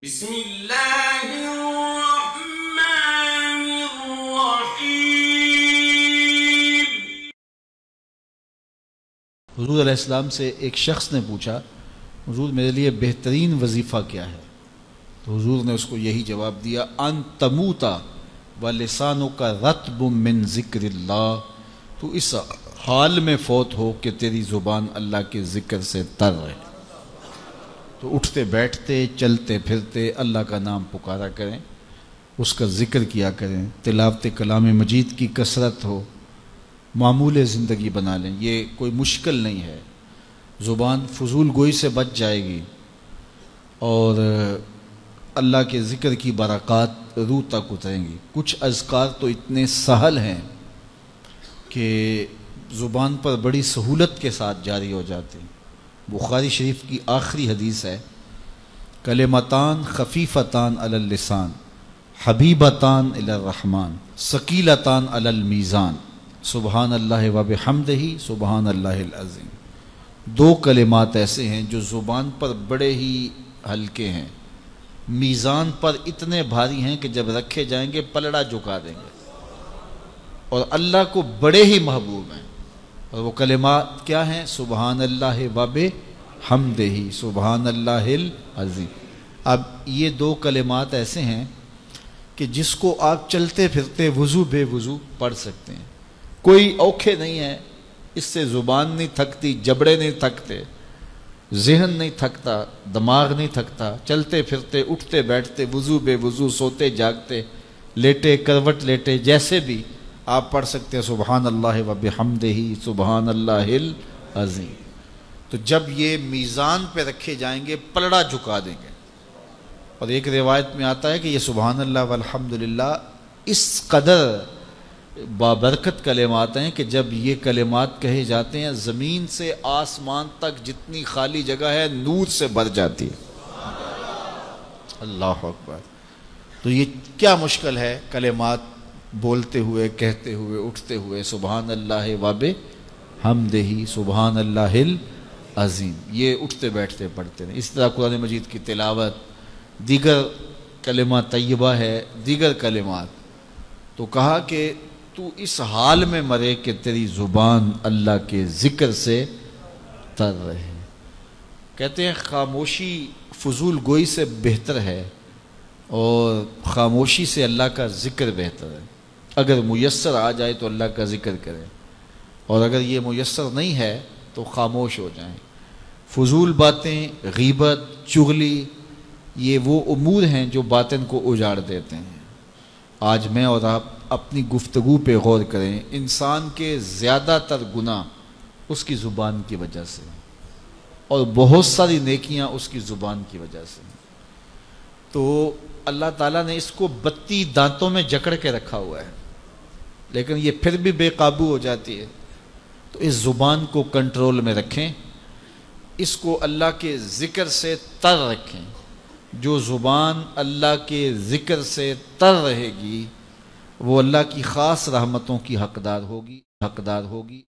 بسم اللہ الرحمن الرحیم۔ حضور علیہ السلام سے ایک شخص نے پوچھا، حضور میرے لیے بہترین وظیفہ کیا ہے؟ تو حضور نے اس کو یہی جواب دیا، ان تموتا ولسانک رطب من ذکر اللہ، تو اس حال میں فوت ہو کہ تیری زبان اللہ کے ذکر سے تر رہے، تو اٹھتے بیٹھتے چلتے پھرتے اللہ کا نام پکارا کریں، اس کا ذکر کیا کریں، تلاوت کلام مجید کی کثرت ہو، معمول زندگی بنا لیں۔ یہ کوئی مشکل نہیں ہے، زبان فضول گوئی سے بچ جائے گی اور اللہ کے ذکر کی برکات روح تک اتریں گی۔ کچھ اذکار تو اتنے سہل ہیں کہ زبان پر بڑی سہولت کے ساتھ جاری ہو جاتے ہیں۔ بخاری شریف کی آخری حدیث ہے، کلمتان خفیفتان علی اللسان حبیبتان الی الرحمن ثقیلتان علی المیزان سبحان اللہ و بحمدہ سبحان اللہ العظیم۔ دو کلمات ایسے ہیں جو زبان پر بڑے ہی ہلکے ہیں، میزان پر اتنے بھاری ہیں کہ جب رکھے جائیں گے پلڑا جھکا دیں گے، اور اللہ کو بڑے ہی محبوب ہیں۔ اور وہ کلمات کیا ہیں؟ سبحان اللہ و بحمدہ سبحان اللہ العظیم۔ اب یہ دو کلمات ایسے ہیں کہ جس کو آپ چلتے پھرتے وضو بے وضو پڑھ سکتے ہیں، کوئی اوکھے نہیں ہے، اس سے زبان نہیں تھکتی، جبڑے نہیں تھکتے، ذہن نہیں تھکتا، دماغ نہیں تھکتا، چلتے پھرتے اٹھتے بیٹھتے وضو بے وضو سوتے جاگتے لیٹے کروٹ لیٹے جیسے بھی آپ پڑھ سکتے ہیں سبحان اللہ و بحمدہ سبحان اللہ العظیم۔ تو جب یہ میزان پہ رکھے جائیں گے پلڑا جھکا دیں گے۔ اور ایک روایت میں آتا ہے کہ یہ سبحان اللہ والحمدللہ اس قدر بابرکت کلمات ہیں کہ جب یہ کلمات کہے جاتے ہیں زمین سے آسمان تک جتنی خالی جگہ ہے نور سے بھر جاتی ہے۔ اللہ اکبر۔ تو یہ کیا مشکل ہے کلمات بولتے ہوئے کہتے ہوئے اٹھتے ہوئے سبحان اللہ و بحمدہ سبحان اللہ العظیم، یہ اٹھتے بیٹھتے پڑھتے ہیں۔ اس طرح قرآن مجید کی تلاوت، دیگر کلمہ طیبہ ہے، دیگر کلمات۔ تو کہا کہ تو اس حال میں مرے کہ تیری زبان اللہ کے ذکر سے تر رہے۔ کہتے ہیں خاموشی فضول گوئی سے بہتر ہے اور خاموشی سے اللہ کا ذکر بہتر ہے۔ اگر میسر آ جائے تو اللہ کا ذکر کریں، اور اگر یہ میسر نہیں ہے تو خاموش ہو جائیں۔ فضول باتیں، غیبت، چغلی، یہ وہ امور ہیں جو باطن کو اجاڑ دیتے ہیں۔ آج میں اور آپ اپنی گفتگو پہ غور کریں، انسان کے زیادہ تر گناہ اس کی زبان کی وجہ سے، اور بہت ساری نیکیاں اس کی زبان کی وجہ سے۔ تو اللہ تعالیٰ نے اس کو 32 دانتوں میں جکڑ کے رکھا ہوا ہے، لیکن یہ پھر بھی بے قابو ہو جاتی ہے۔ تو اس زبان کو کنٹرول میں رکھیں، اس کو اللہ کے ذکر سے تر رکھیں۔ جو زبان اللہ کے ذکر سے تر رہے گی وہ اللہ کی خاص رحمتوں کی حقدار ہوگی۔